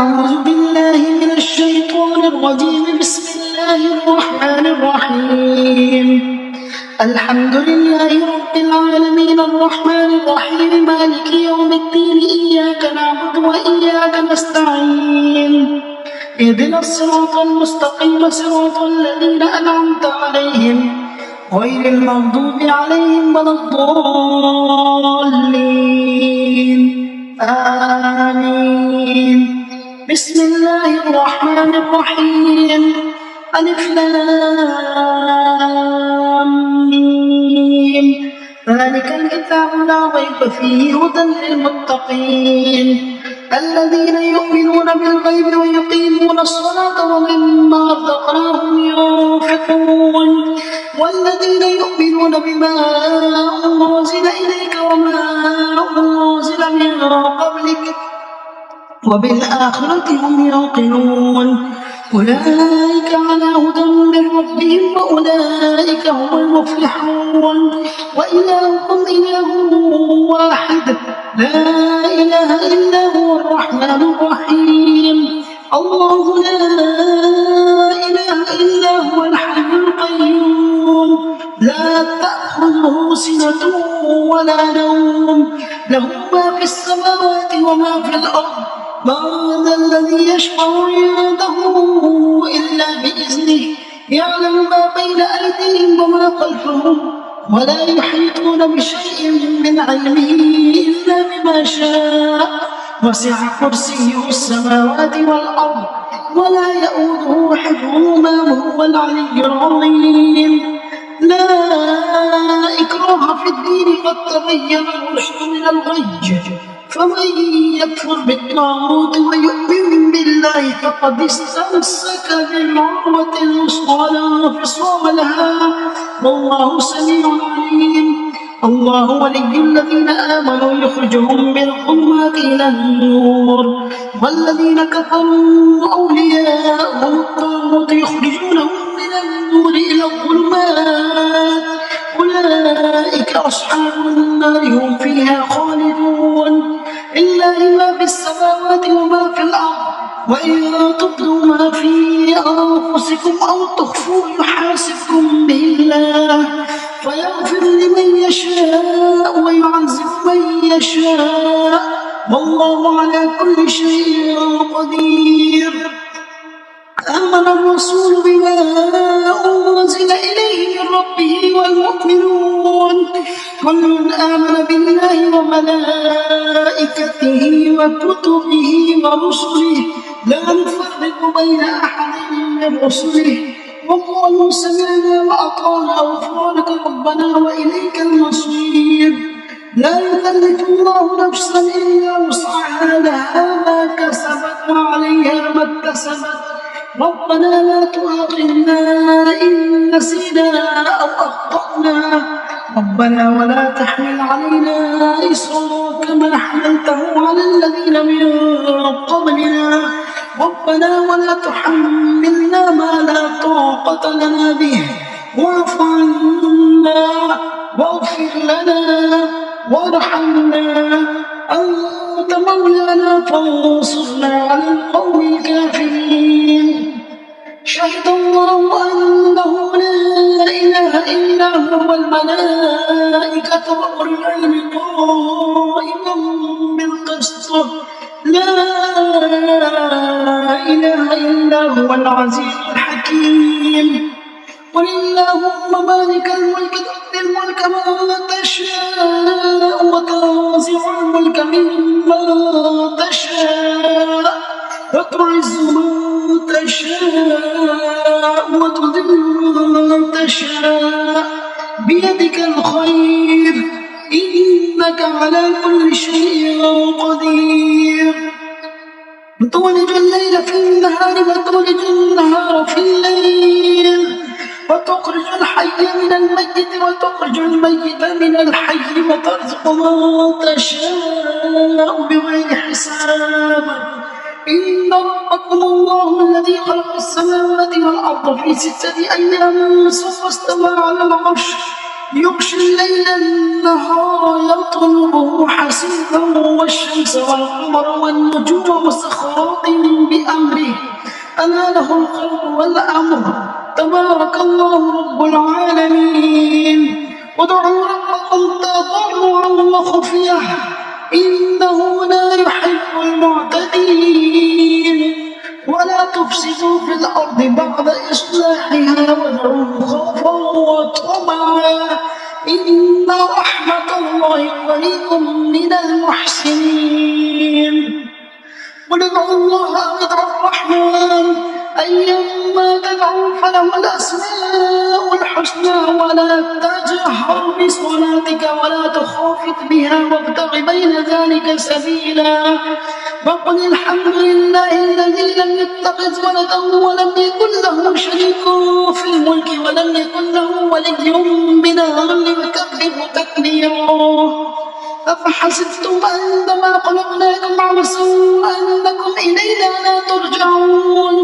أعوذ بالله من الشيطان الرجيم. بسم الله الرحمن الرحيم. الحمد لله رب العالمين الرحمن الرحيم مالك يوم الدين. إياك نعبد وإياك نستعين. اهدنا الصراط المستقيم صراط الذين أنعمت عليهم غير المغضوب عليهم ولا الضالين. آمين. بسم الله الرحمن الرحيم. ألف لام ميم. ذلك الكتاب لا ريب فيه هدى للمتقين الذين يؤمنون بالغيب ويقيمون الصلاة ومما رزقناهم ينفقون والذين يؤمنون بما أنزل إليك وما أنزل من قبلك وبالآخرة هم يوقنون. أولئك على هدى من ربهم وأولئك هم المفلحون. وإلهكم إله واحد لا إله إلا هو الرحمن الرحيم. الله لا إله إلا هو الحي القيوم لا تأخذه سنة ولا نوم له ما في السماوات وما في الأرض. من ذا الذي يشفع عنده إلا بإذنه يعلم ما بين أيديهم وما خلفهم ولا يحيطون بشيء من علمه إلا بما شاء. وسع كرسيه السماوات والأرض ولا يؤوده حفظهما وهو العلي العظيم. لا إكراه في الدين قد تبين الرشد من الغي فمن يكفر بالطاغوت ويؤمن بالله فقد استمسك بالعروة الوثقى لا انفصام لها والله سميع عليم. الله ولي الذين آمنوا يخرجهم من الظلمات إلى النور والذين كفروا أولياءهم الطاغوت يخرجونهم من النور إلى الظلمات. أولئك أصحاب النار هم فيها خالدون. لله ما في السماوات وما في الأرض وإن تبدوا ما في أنفسكم أو تخفوه يحاسبكم به الله فيغفر لمن يشاء ويعذب من يشاء والله على كل شيء قدير. آمن الرسول بما أنزل إليه من ربه والمؤمنون كل آمن بالله وملائكته وكتبه ورسله لا نفرق بين أحد من رسله وقالوا سمعنا وأطعنا غفرانك ربنا وإليك المصير. لا يكلف الله نفسا إلا وسعها لها ما كسبت وعليها ما اكتسبت. ربنا لا تؤاخذنا إن نسينا أو أخطأنا ربنا ولا تحمل علينا إصرا كما حملته على الذين من قبلنا ربنا ولا تحملنا ما لا طاقة لنا به واعف عنا واغفر لنا وارحمنا أنت مولانا فانصرنا على القوم الكافرين. شهد الله أنه لا إله إلا هو والملائكة وأولو العلم قائما بالقسط لا إله إلا هو العزيز الحكيم. قل اللهم مالك الملك تؤتي الملك من تشاء وتنزع الملك ممن تشاء وتعز من تشاء وتذل من تشاء بيدك الخير إنك على كل شيء قدير. تولج الليل في النهار وتولج النهار في الليل وتخرج الحي من الميت وتخرج الميت من الحي وترزق من تشاء بغير حساب. إن ربكم الله الذي خلق السماوات والأرض في 6 أيام ثم استوى على العرش يغشي الليل النهار يطلبه حسيبا والشمس والقمر والنجوم مسخرات ألا له الخلق والأمر تبارك الله رب العالمين ادعوا ربكم تضرعا وخفية إنه لا يحب المعتدين ولا تفسدوا في الأرض بعد إصلاحها وادعوه خوفا وطمعا إن رحمة الله قريب من المحسنين قل ادعوا الله أو ادعوا الرحمن أيما تدعوا فله الأسماء الحسنى ولا تجهر بصلاتك ولا تخافت بها وابتغ بين ذلك سبيلا وقل الحمد لله الذي لم يتخذ ولدا ولم يكن له شريك في الملك ولم يكن له ولي من الذل وكبره تكبيرا أفحسبتم أنما خلقناكم عبثا وأنكم إلينا لا ترجعون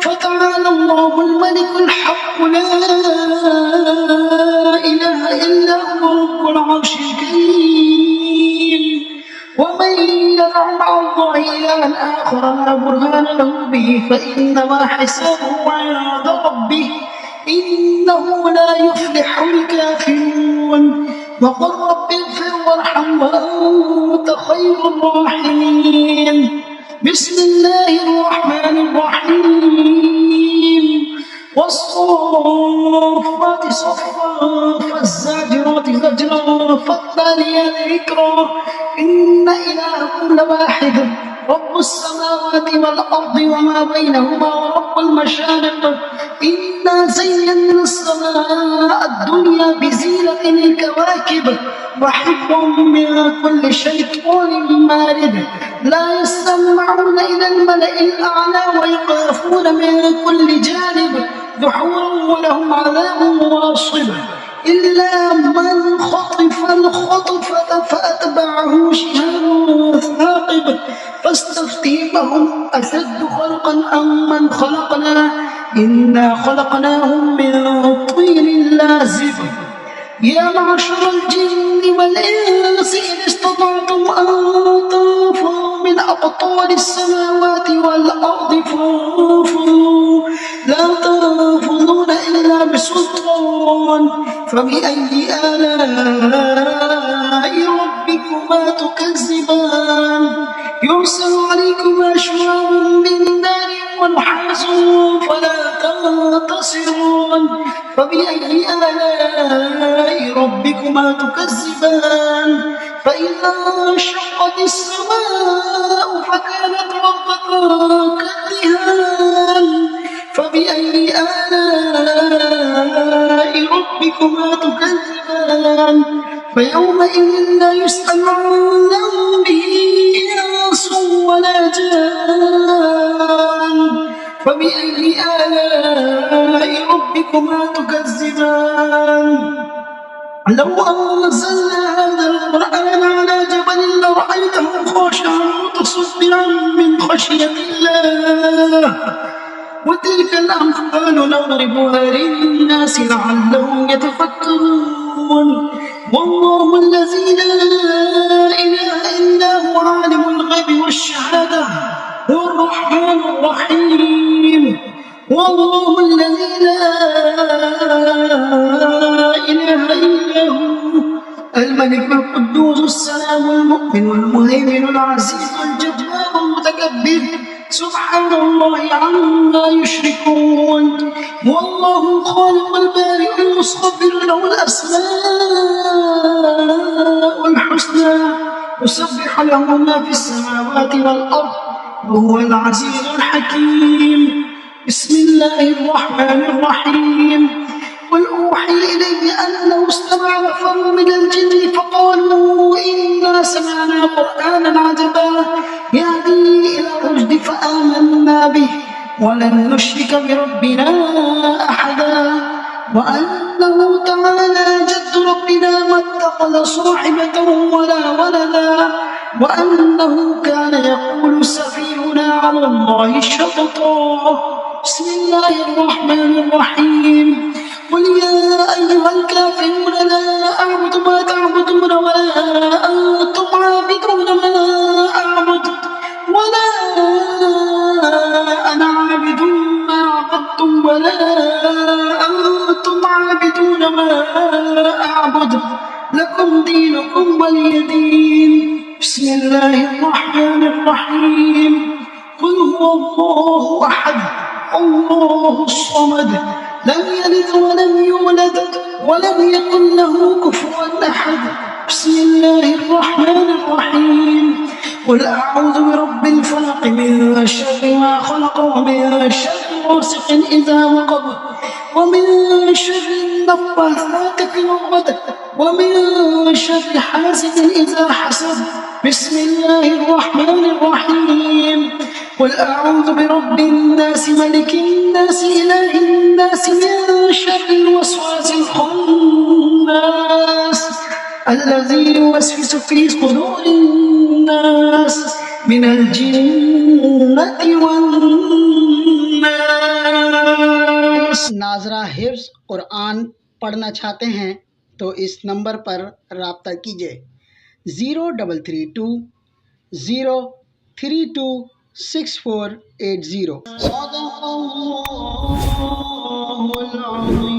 فتعالى الله الملك الحق لا إله إلا هو رب العرش الكريم ومن يدع مع الله إلها آخر لا برهان له به فإنما حسابه عند ربه إنه لا يفلح الكافرون وقل رب اغفر وارحم وأنت خير الراحمين بسم الله الرحمن الرحيم والصافات صفا فالزاجرات زجرا فالتاليات ذكرا إن إلهكم لواحد رب السماوات والأرض وما بينهما ورب المشارق إنا زينا السماء الدنيا بزينة الكواكب وحفظا من كل شيطان مارد لا يسمعون إلى الملأ الأعلى ويخافون من كل جانب دحورا ولهم عذاب واصب إلا من خطف الخطفة فأتبعه شهاب ثاقب فاستفتيهم أشد خلقا أم من خلقنا إنا خلقناهم من طين لازب يا معشر الجن والإنس إن استطعتم أن تنفذوا من أقطار السماوات والأرض فانفذوا لا تنفذون إلا بسلطان فبأي آلاء ربكما تكذبان يرسل عليكما شواظ من نار ونحاس فلا تنتصرون فبأي آلاء ربكما تكذبان فإذا انشقت السماء فكانت وردة كالدهان فبأي آلاء ربكما تكذبان فيومئذ لا يسأل عن ذنبه إنس ولا جان فبأي آلاء ربكما تكذبان لو أنزلنا هذا القرآن على جبل لرأيته خاشعا متصدعا من خشية الله وتلك الأمثال نضربها للناس لعلهم يتفكرون والله الذي لا إله إلا هو عالم الغيب والشهادة هو الرحمن الرحيم والله الذي لا إله إلا هو الملك القدوس السلام المؤمن المهيمن العزيز الجبار المتكبر سبحان الله عما يشركون والله الخالق البارئ المصور له الأسماء الحسنى يسبح له ما في السماوات والأرض وهو العزيز الحكيم بسم الله الرحمن الرحيم قل أوحي إلي أنه استمع نفر من الجن فقالوا إنا سمعنا قرآنا عجبا يهدي إلى الرشد فآمنا به ولن نشرك بربنا أحدا وأنه تعالى جد ربنا ما اتخذ صاحبة ولا ولدا وأنه كان يقول سفيهنا على الله شططا بسم الله الرحمن الرحيم قل يا أيها الكافرون لا أعبد ما تعبدون ولا أنتم عابدون ما أعبد ولا أنا عابد ولا أنتم عابدون ما أعبد لكم دينكم ولي دين. بسم الله الرحمن الرحيم. قل هو الله أحد الله الصمد لم يلد ولم يولد ولم يكن له كفوا أحد. بسم الله الرحمن الرحيم. قل أعوذ برب الفلق من شر ما خلق ومن شر غاسق إذا وقب ومن شر النفاثات في العقد ومن شر حاسد إذا حسد. بسم الله الرحمن الرحيم. قل أعوذ برب الناس ملك الناس إله الناس من شر الوسواس الخناس الذي يوسوس في صدور الناس من الجنة والناس. नाजरा हिफ्ज़ कुरान पढ़ना चाहते हैं तो इस नंबर पर राब्ता कीजिए 0320326480।